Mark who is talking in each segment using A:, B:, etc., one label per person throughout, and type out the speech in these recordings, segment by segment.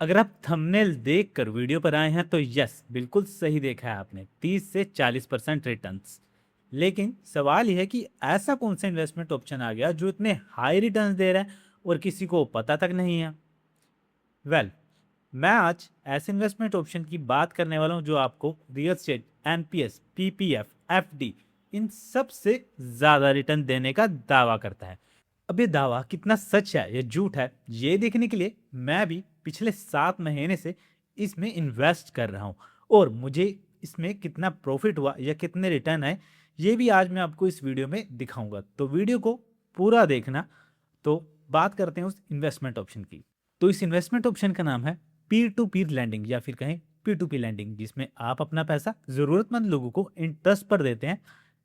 A: अगर आप थंबनेल देखकर वीडियो पर आए हैं तो यस, बिल्कुल सही देखा है आपने, 30 से 40% रिटर्न्स। लेकिन सवाल यह है कि ऐसा कौन सा इन्वेस्टमेंट ऑप्शन आ गया जो इतने हाई रिटर्न्स दे रहा है और किसी को पता तक नहीं है। वेल, मैं आज ऐसे इन्वेस्टमेंट ऑप्शन की बात करने वाला हूं जो आपको real estate, NPS, PPF, FD, इन सब से ज्यादा रिटर्न देने का दावा करता है। अब ये दावा कितना सच है या झूठ है, ये देखने के लिए मैं भी पिछले 7 महीने से इसमें इन्वेस्ट कर रहा हूँ और मुझे इसमें कितना प्रॉफिट हुआ या कितने रिटर्न आए, ये भी आज मैं आपको इस वीडियो में दिखाऊंगा। तो वीडियो को पूरा देखना। तो बात करते हैं उस इन्वेस्टमेंट ऑप्शन की। तो इस इन्वेस्टमेंट ऑप्शन का नाम है पीर टू पीर लैंडिंग या फिर कहें पी टू पी लैंडिंग, जिसमें आप अपना पैसा जरूरतमंद लोगों को इंटरेस्ट पर देते हैं,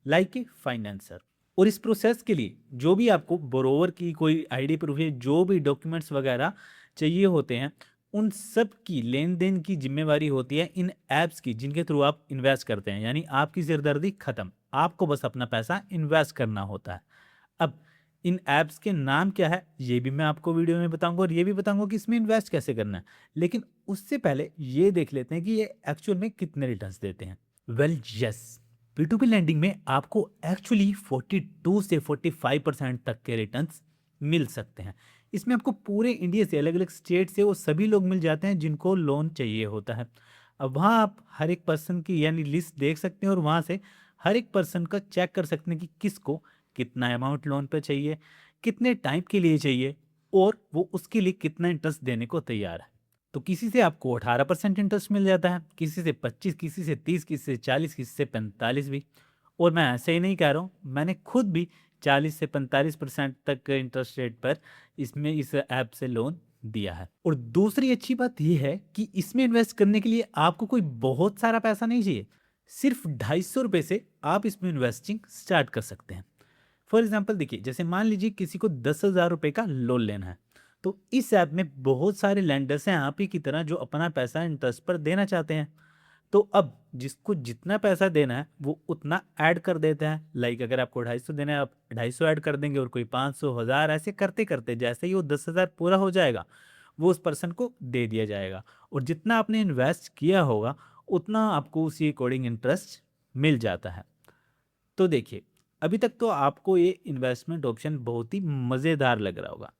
A: लाइक ए फाइनेंसर। और इस प्रोसेस के लिए जो भी आपको बोरोवर की कोई आईडी प्रूफ या जो भी डॉक्यूमेंट्स वगैरह चाहिए होते हैं, उन सब की लेन देन की जिम्मेवारी होती है इन ऐप्स की जिनके थ्रू आप इन्वेस्ट करते हैं। यानी आपकी सिरदर्दी खत्म, आपको बस अपना पैसा इन्वेस्ट करना होता है। अब इन ऐप्स के नाम क्या है ये भी मैं आपको वीडियो में बताऊंगा और ये भी बताऊंगा कि इसमें इन्वेस्ट कैसे करना है। लेकिन उससे पहले ये देख लेते हैं कि ये एक्चुअल में कितने रिटर्न्स देते हैं। वेल यस, P2P लैंडिंग में आपको एक्चुअली 42 से 45% तक के रिटर्न्स मिल सकते हैं। इसमें आपको पूरे इंडिया से, अलग अलग स्टेट से वो सभी लोग मिल जाते हैं जिनको लोन चाहिए होता है। अब वहाँ आप हर एक पर्सन की यानी लिस्ट देख सकते हैं और वहाँ से हर एक पर्सन का चेक कर सकते हैं कि किसको कितना अमाउंट लोन पे चाहिए, कितने टाइम के लिए चाहिए और वो उसके लिए कितना इंटरेस्ट देने को तैयार है। तो किसी से आपको 18% इंटरेस्ट मिल जाता है, किसी से 25, किसी से 30, किसी से 40, किसी से 45 भी। और मैं ऐसे ही नहीं कह रहा हूँ, मैंने खुद भी 40 से 45% तक इंटरेस्ट रेट पर इसमें इस ऐप से लोन दिया है। और दूसरी अच्छी बात यह है कि इसमें इन्वेस्ट करने के लिए आपको कोई बहुत सारा पैसा नहीं चाहिए। सिर्फ 250 रुपये से आप इसमें इन्वेस्टिंग स्टार्ट कर सकते हैं। फॉर एग्जाम्पल देखिए, जैसे मान लीजिए किसी को 10,000 रुपये का लोन लेना है, तो इस ऐप में बहुत सारे लैंडर्स हैं आप ही की तरह जो अपना पैसा इंटरेस्ट पर देना चाहते हैं। तो अब जिसको जितना पैसा देना है वो उतना ऐड कर देता है। लाइक अगर आपको 250 देना है, आप 250 ऐड कर देंगे और कोई 500, 1000 ऐसे करते करते जैसे ही वो 10,000 पूरा हो जाएगा वो उस पर्सन को दे दिया जाएगा। और जितना आपने इन्वेस्ट किया होगा उतना आपको उसी अकॉर्डिंग इंटरेस्ट मिल जाता है। तो देखिए, अभी तक तो आपको ये इन्वेस्टमेंट ऑप्शन बहुत ही मज़ेदार लग रहा होगा,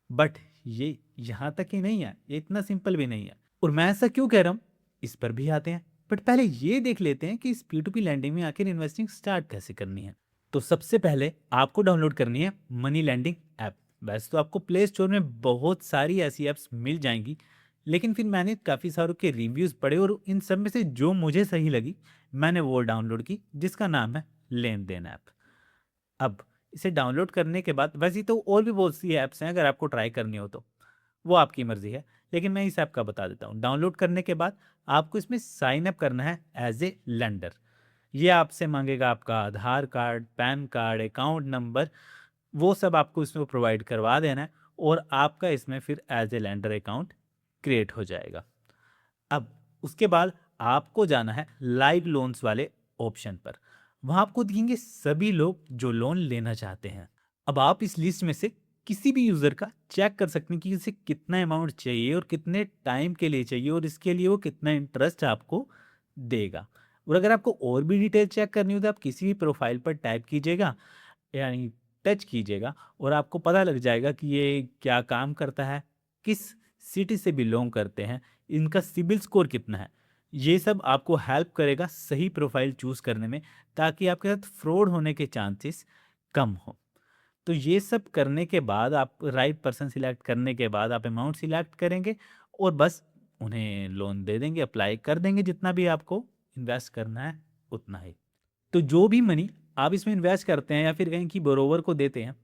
A: बट ये यहाँ तक ही नहीं है, ये इतना सिंपल भी नहीं है। और मैं ऐसा क्यों कह रहा हूँ, इस पर भी आते हैं। बट पहले ये देख लेते हैं कि इस P2P लैंडिंग में आखिर इन्वेस्टिंग स्टार्ट कैसे करनी है। तो सबसे पहले आपको डाउनलोड करनी है मनी लैंडिंग ऐप। वैसे तो आपको प्ले स्टोर में बहुत सारी ऐसी ऐप्स मिल जाएंगी, लेकिन फिर मैंने काफ़ी सारों के रिव्यूज़ पढ़े और इन सब में से जो मुझे सही लगी मैंने वो डाउनलोड की, जिसका नाम है लेन देन ऐप। अब इसे डाउनलोड करने के बाद, वैसे तो और भी बहुत सी ऐप्स हैं, अगर आपको ट्राई करनी हो तो वो आपकी मर्जी है, लेकिन मैं इस ऐप का बता देता हूँ। डाउनलोड करने के बाद आपको इसमें साइन अप करना है एज ए लेंडर। ये आपसे मांगेगा आपका Aadhaar card, PAN card, account number, वो सब आपको इसमें प्रोवाइड करवा देना है और आपका इसमें फिर as a lender account create हो जाएगा। अब उसके बाद आपको जाना है लाइव लोन्स वाले ऑप्शन पर। वहां आपको दिखेंगे सभी लोग जो लोन लेना चाहते हैं। अब आप इस लिस्ट में से किसी भी यूजर का चेक कर सकते हैं कि इसे कितना अमाउंट चाहिए और कितने टाइम के लिए चाहिए और इसके लिए वो कितना इंटरेस्ट आपको देगा। और अगर आपको और भी डिटेल चेक करनी हो तो आप किसी भी प्रोफाइल पर टाइप कीजिएगा, यानी टच कीजिएगा, और आपको पता लग जाएगा कि ये क्या काम करता है, किस सिटी से बिलोंग करते हैं, इनका सिबिल स्कोर कितना है। ये सब आपको हेल्प करेगा सही प्रोफाइल चूज करने में, ताकि आपके साथ फ्रॉड होने के चांसेस कम हो। तो ये सब करने के बाद, आप राइट पर्सन सिलेक्ट करने के बाद आप अमाउंट सिलेक्ट करेंगे और बस उन्हें लोन दे देंगे, अप्लाई कर देंगे, जितना भी आपको इन्वेस्ट करना है उतना ही। तो जो भी मनी आप इसमें इन्वेस्ट करते हैं या फिर कहीं की बोरोवर को देते हैं,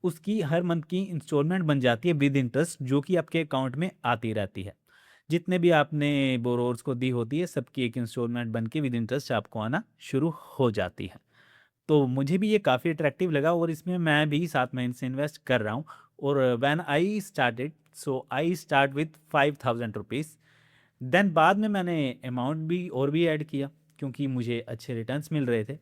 A: उसकी हर मंथ की इंस्टॉलमेंट बन जाती है विद इंटरेस्ट, जो कि आपके अकाउंट में आती रहती है। जितने भी आपने बोरोवर्स को दी होती है सबकी एक इंस्टॉलमेंट बन के विद इंटरेस्ट आपको आना शुरू हो जाती है। तो मुझे भी ये काफ़ी अट्रैक्टिव लगा और इसमें मैं भी 7 महीने से इन्वेस्ट कर रहा हूँ। और when I started, so I start with 5,000 rupees. Then बाद में मैंने अमाउंट भी और भी ऐड किया क्योंकि मुझे अच्छे रिटर्न्स मिल रहे थे।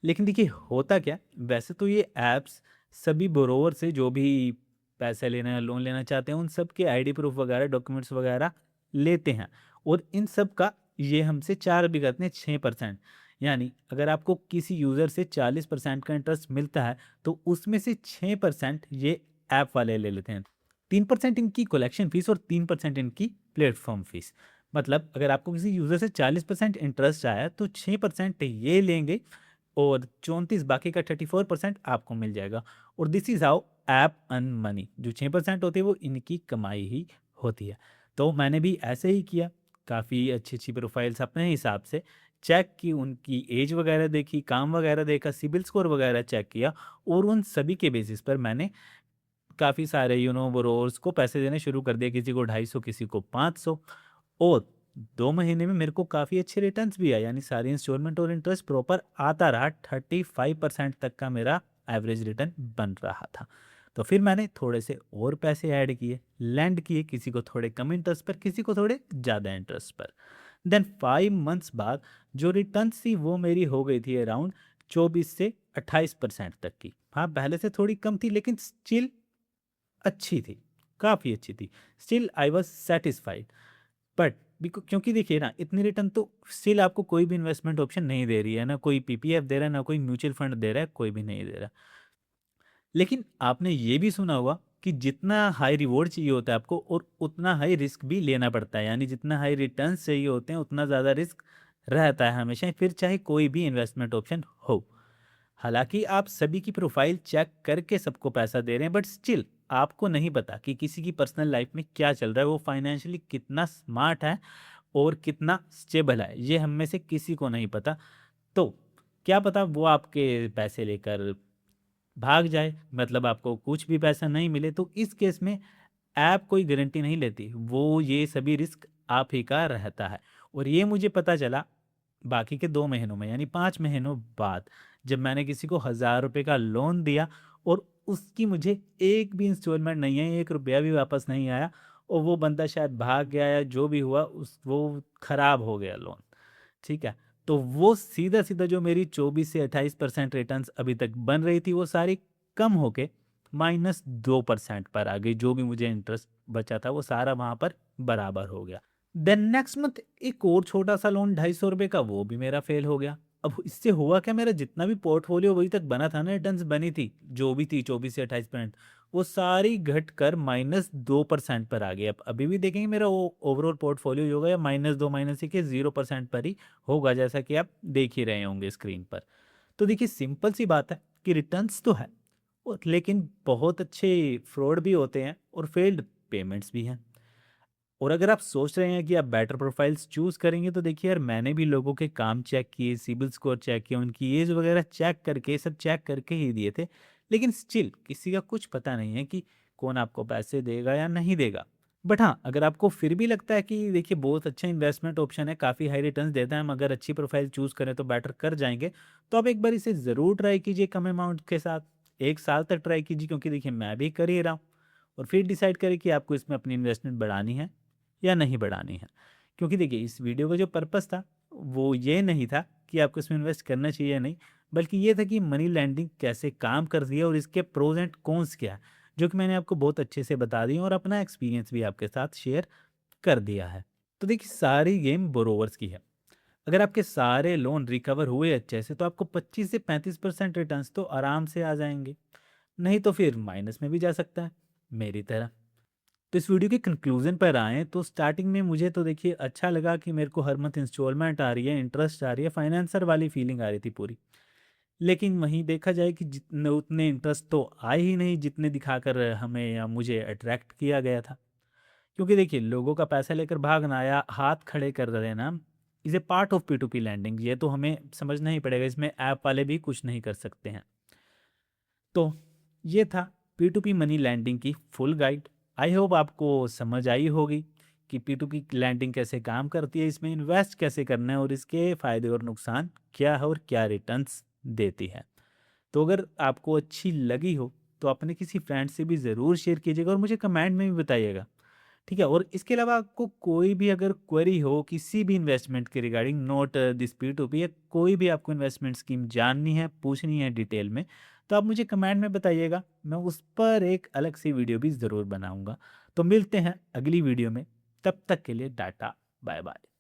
A: लेकिन देखिए होता क्या, वैसे तो ये ऐप्स सभी बोरोवर से जो भी पैसे लेना लोन लेना चाहते हैं उन सब के आईडी प्रूफ वगैरह, डॉक्यूमेंट्स वगैरह लेते हैं, और इन सब का ये हमसे चार्ज भी करते हैं 6%। यानी अगर आपको किसी यूज़र से 40% का इंटरेस्ट मिलता है तो उसमें से 6% ये ऐप वाले ले लेते हैं। 3% इनकी कलेक्शन फीस और 3% इनकी प्लेटफॉर्म फीस। मतलब अगर आपको किसी यूज़र से 40% इंटरेस्ट आया तो 6% ये लेंगे और 34 बाकी का 34% आपको मिल जाएगा। और this is how app earn money. जो 6% होती है वो इनकी कमाई ही होती है। तो मैंने भी ऐसे ही किया, काफ़ी अच्छी अच्छी प्रोफाइल्स अपने हिसाब से चेक की, उनकी एज वगैरह देखी, काम वगैरह देखा, सिबिल स्कोर वगैरह चेक किया, और उन सभी के बेसिस पर मैंने काफ़ी सारे बोरोवर्स को पैसे देने शुरू कर दिए। किसी को 250, किसी को 500, और 2 महीने में मेरे को काफ़ी अच्छे रिटर्न्स भी आए। यानी सारी इंस्टॉलमेंट और इंटरेस्ट प्रॉपर आता रहा। 35% तक का मेरा एवरेज रिटर्न बन रहा था। तो फिर मैंने थोड़े से और पैसे ऐड किए, लैंड किए, किसी को थोड़े कम इंटरेस्ट पर, किसी को थोड़े ज़्यादा इंटरेस्ट पर। देन 5 मंथ्स बाद जो रिटर्न थी वो मेरी हो गई थी अराउंड 24 से 28% तक की। हाँ, पहले से थोड़ी कम थी लेकिन स्टिल अच्छी थी, काफ़ी अच्छी थी। Still I was satisfied. But क्योंकि देखिए ना, इतनी रिटर्न तो स्टिल आपको कोई भी इन्वेस्टमेंट ऑप्शन नहीं दे रही है, ना कोई पीपीएफ दे रहा है, ना कोई म्यूचुअल फंड दे रहा है, कोई भी नहीं दे रहा। लेकिन आपने ये भी सुना होगा कि जितना हाई रिवॉर्ड चाहिए होता है आपको, और उतना हाई रिस्क भी लेना पड़ता है। यानी जितना हाई रिटर्न चाहिए होते हैं उतना ज़्यादा रिस्क रहता है हमेशा, फिर चाहे कोई भी इन्वेस्टमेंट ऑप्शन हो। हालांकि आप सभी की प्रोफाइल चेक करके सबको पैसा दे रहे हैं, बट स्टिल आपको नहीं पता कि किसी की पर्सनल लाइफ में क्या चल रहा है, वो फाइनेंशियली कितना स्मार्ट है और कितना स्टेबल है, ये हम में से किसी को नहीं पता। तो क्या पता वो आपके पैसे लेकर भाग जाए, मतलब आपको कुछ भी पैसा नहीं मिले। तो इस केस में ऐप कोई गारंटी नहीं लेती, वो ये सभी रिस्क आप ही का रहता है। और ये मुझे पता चला बाकी के 2 महीनों में, यानी 5 महीनों बाद, जब मैंने किसी को 1,000 रुपये का लोन दिया और उसकी मुझे एक भी इंस्टॉलमेंट नहीं है, 1 रुपया भी वापस नहीं आया, और वो बंदा शायद भाग गया या जो भी हुआ, उस वो खराब हो गया लोन। ठीक है, तो वो सीधा सीधा जो मेरी 24 से 28% रिटर्न्स अभी तक बन रही थी वो सारी कम होके -2% पर आ गई। जो भी मुझे इंटरेस्ट बचा था वो सारा वहाँ पर बराबर हो गया। देन नेक्स्ट मंथ एक और छोटा सा लोन 250 रुपये का, वो भी मेरा फेल हो गया। अब इससे हुआ क्या, मेरा जितना भी पोर्टफोलियो वही तक बना था ना, रिटर्न्स बनी थी जो भी थी 24 से 28%, वो सारी घट कर -2% पर आ गई। अब अभी भी देखेंगे मेरा ओवरऑल पोर्टफोलियो जो होगा -2 -1 के 0% पर ही होगा, जैसा कि आप देख ही रहे होंगे स्क्रीन पर। तो देखिए, सिंपल सी बात है कि रिटर्न्स तो है, और लेकिन बहुत अच्छे फ्रॉड भी होते हैं और फेल्ड पेमेंट्स भी हैं। और अगर आप सोच रहे हैं कि आप बेटर प्रोफाइल्स चूज़ करेंगे, तो देखिए यार, मैंने भी लोगों के काम चेक किए, सिबिल स्कोर चेक किए, उनकी एज वगैरह चेक करके, सब चेक करके ही दिए थे। लेकिन स्टिल किसी का कुछ पता नहीं है कि कौन आपको पैसे देगा या नहीं देगा। बट हाँ, अगर आपको फिर भी लगता है कि देखिए बहुत अच्छा इन्वेस्टमेंट ऑप्शन है, काफ़ी हाई रिटर्न्स देता है, हम अगर अच्छी प्रोफाइल चूज़ करें तो बेटर कर जाएंगे, तो आप एक बार इसे ज़रूर ट्राई कीजिए कम अमाउंट के साथ। 1 साल तक ट्राई कीजिए, क्योंकि देखिए मैं भी कर ही रहा हूँ। और फिर डिसाइड करें कि आपको इसमें अपनी इन्वेस्टमेंट बढ़ानी है या नहीं बढ़ानी है। क्योंकि देखिए, इस वीडियो का जो पर्पस था वो ये नहीं था कि आपको इसमें इन्वेस्ट करना चाहिए या नहीं, बल्कि ये था कि मनी लैंडिंग कैसे काम करती है और इसके प्रोज एंड कॉन्स क्या है, जो कि मैंने आपको बहुत अच्छे से बता दिया और अपना एक्सपीरियंस भी आपके साथ शेयर कर दिया है। तो देखिए, सारी गेम बोरोवर्स की है। अगर आपके सारे लोन रिकवर हुए अच्छे से तो आपको 25 से 35% रिटर्न्स तो आराम से आ जाएंगे, नहीं तो फिर माइनस में भी जा सकता है, मेरी तरह। तो इस वीडियो के कंक्लूजन पर आए तो स्टार्टिंग में मुझे तो देखिए अच्छा लगा कि मेरे को हर मंथ इंस्टॉलमेंट आ रही है, इंटरेस्ट आ रही है, फाइनेंसर वाली फीलिंग आ रही थी पूरी। लेकिन वहीं देखा जाए कि जितने उतने इंटरेस्ट तो आए ही नहीं जितने दिखाकर हमें या मुझे अट्रैक्ट किया गया था। क्योंकि देखिए, लोगों का पैसा लेकर भागना या हाथ खड़े कर देना is a part of P to P lending, ये तो हमें समझना ही पड़ेगा, इसमें ऐप वाले भी कुछ नहीं कर सकते हैं। तो ये था P to P money lending की फुल गाइड। आई होप आपको समझ आई होगी कि पी टू पी लैंडिंग कैसे काम करती है, इसमें इन्वेस्ट कैसे करना है और इसके फ़ायदे और नुकसान क्या है और क्या रिटर्न्स देती है। तो अगर आपको अच्छी लगी हो तो अपने किसी फ्रेंड से भी ज़रूर शेयर कीजिएगा और मुझे कमेंट में भी बताइएगा। ठीक है, और इसके अलावा आपको कोई भी अगर क्वेरी हो किसी भी इन्वेस्टमेंट के regarding, not this P to P, या कोई भी आपको इन्वेस्टमेंट स्कीम जाननी है, पूछनी है डिटेल में, तो आप मुझे कमेंट में बताइएगा, मैं उस पर एक अलग सी वीडियो भी ज़रूर बनाऊंगा। तो मिलते हैं अगली वीडियो में, तब तक के लिए टाटा, बाय बाय।